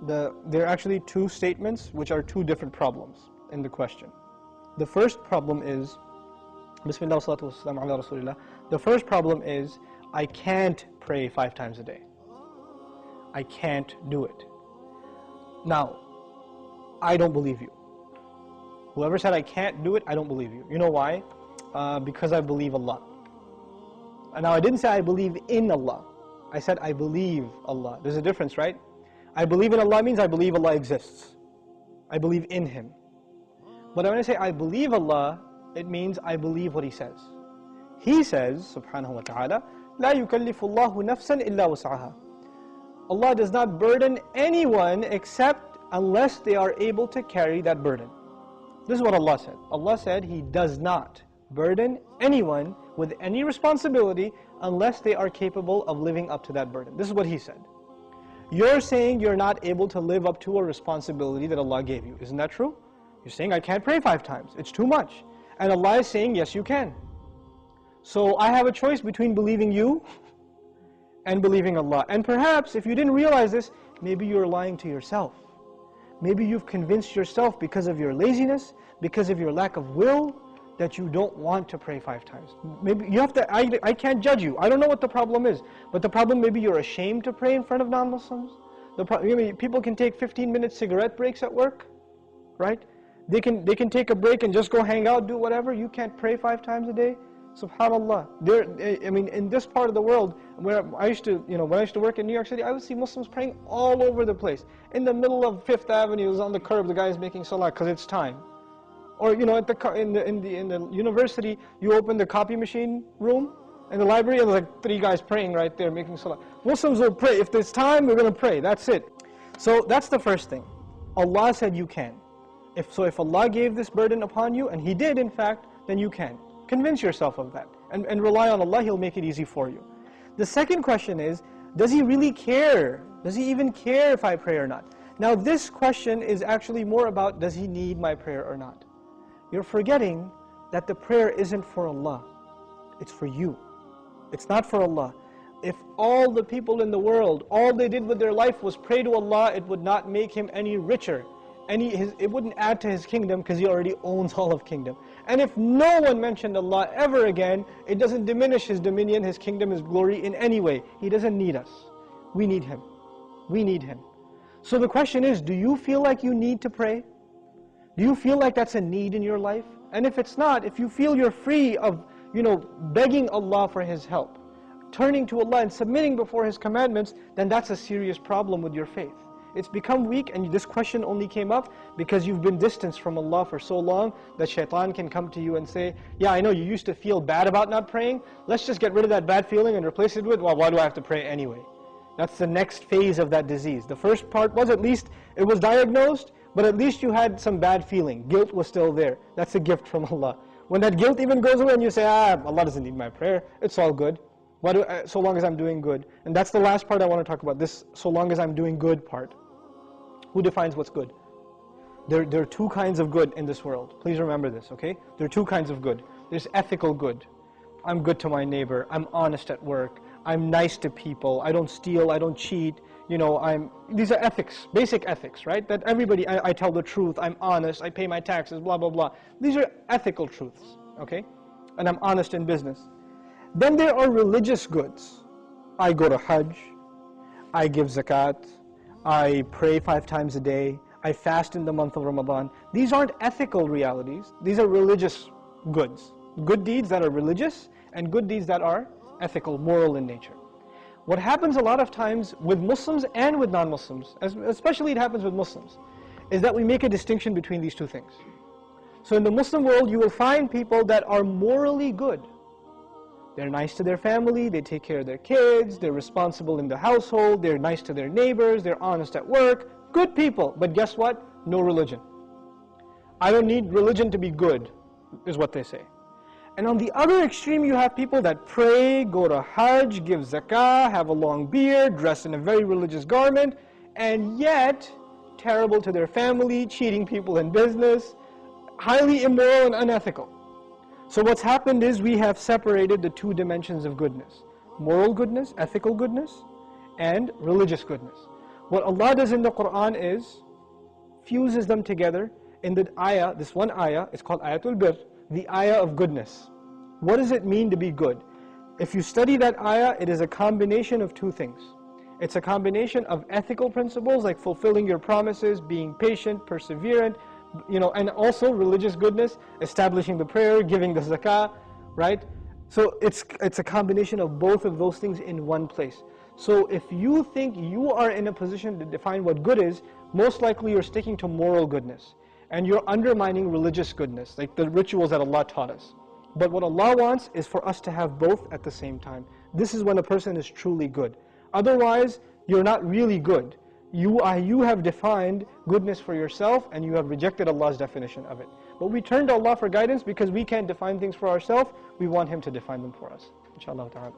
There are actually two statements which are two different problems in the question. The first problem is, Bismillah salatu wassalam ala Rasulillah. The first problem is, I can't pray 5 times a day. I can't do it. Now, I don't believe you. Whoever said I can't do it, I don't believe you. You know why? Because I believe Allah. And now I didn't say I believe in Allah. I said I believe Allah. There's a difference, right? I believe in Allah means I believe Allah exists. I believe in Him. But when I say I believe Allah, it means I believe what He says. He says, subhanahu wa ta'ala, لا يكلف الله نفسا إلا وسعها. Allah does not burden anyone except unless they are able to carry that burden. This is what Allah said. Allah said He does not burden anyone with any responsibility unless they are capable of living up to that burden. This is what He said. You're saying you're not able to live up to a responsibility that Allah gave you. Isn't that true? You're saying I can't pray 5 times. It's too much. And Allah is saying yes, you can. So I have a choice between believing you and believing Allah. And perhaps if you didn't realize this, maybe you're lying to yourself. Maybe you've convinced yourself because of your laziness, because of your lack of will, that you don't want to pray 5 times. Maybe you have to, I can't judge you. I don't know what the problem is. But the problem, maybe you're ashamed to pray in front of non-Muslims. People can take 15-minute cigarette breaks at work, right? They can take a break and just go hang out, do whatever. You can't pray 5 times a day. Subhanallah. In this part of the world, where when I used to work in New York City, I would see Muslims praying all over the place. In the middle of 5th Avenue, on the curb, the guy is making salah because it's time. Or in the university, you open the copy machine room in the library, and there's like 3 guys praying right there, making salah. Muslims will pray. If there's time, we're going to pray. That's it. So that's the first thing. Allah said you can. If Allah gave this burden upon you, and He did in fact, then you can. Convince yourself of that. And rely on Allah, He'll make it easy for you. The second question is, does He really care? Does He even care if I pray or not? Now this question is actually more about, does He need my prayer or not? You're forgetting that the prayer isn't for Allah. It's for you. It's not for Allah. If all the people in the world, all they did with their life was pray to Allah, it would not make Him any richer. It wouldn't add to His kingdom because He already owns all of kingdom. And if no one mentioned Allah ever again, it doesn't diminish His dominion, His kingdom, His glory in any way. He doesn't need us. We need Him. We need Him. So the question is, do you feel like you need to pray? Do you feel like that's a need in your life? And if it's not, if you feel you're free of, begging Allah for His help, turning to Allah and submitting before His commandments, then that's a serious problem with your faith. It's become weak, and this question only came up because you've been distanced from Allah for so long that shaitan can come to you and say, yeah, I know you used to feel bad about not praying, let's just get rid of that bad feeling and replace it with, well, why do I have to pray anyway? That's the next phase of that disease. The first part was, at least it was diagnosed, but at least you had some bad feeling. Guilt was still there. That's a gift from Allah. When that guilt even goes away and you say, Allah doesn't need my prayer, it's all good. So long as I'm doing good. And that's the last part I want to talk about, this so long as I'm doing good part. Who defines what's good? There are 2 kinds of good in this world. Please remember this, okay? There are 2 kinds of good. There's ethical good. I'm good to my neighbor. I'm honest at work. I'm nice to people. I don't steal. I don't cheat. These are ethics, basic ethics, right? That everybody, I tell the truth. I'm honest. I pay my taxes, blah, blah, blah. These are ethical truths, okay? And I'm honest in business. Then there are religious goods. I go to Hajj. I give zakat. I pray 5 times a day. I fast in the month of Ramadan. These aren't ethical realities. These are religious goods. Good deeds that are religious and good deeds that are ethical, moral in nature. What happens a lot of times with Muslims and with non-Muslims, especially it happens with Muslims, is that we make a distinction between these 2 things. So in the Muslim world, you will find people that are morally good. They're nice to their family, they take care of their kids, they're responsible in the household, they're nice to their neighbors, they're honest at work. Good people, but guess what? No religion. I don't need religion to be good, is what they say. And on the other extreme, you have people that pray, go to Hajj, give zakah, have a long beard, dress in a very religious garment, and yet terrible to their family, cheating people in business, highly immoral and unethical. So what's happened is we have separated the 2 dimensions of goodness. Moral goodness, ethical goodness, and religious goodness. What Allah does in the Quran is fuses them together in the ayah. This one ayah is called Ayatul Bir, the ayah of goodness. What does it mean to be good? If you study that ayah, it is a combination of two things. It's a combination of ethical principles like fulfilling your promises, being patient, perseverant, and also religious goodness, establishing the prayer, giving the zakah, right? So it's a combination of both of those things in one place. So if you think you are in a position to define what good is, most likely you're sticking to moral goodness and you're undermining religious goodness, like the rituals that Allah taught us. But what Allah wants is for us to have both at the same time. This is when a person is truly good. Otherwise, you're not really good. You have defined goodness for yourself and you have rejected Allah's definition of it. But we turn to Allah for guidance because we can't define things for ourselves. We want Him to define them for us. Inshallah ta'ala.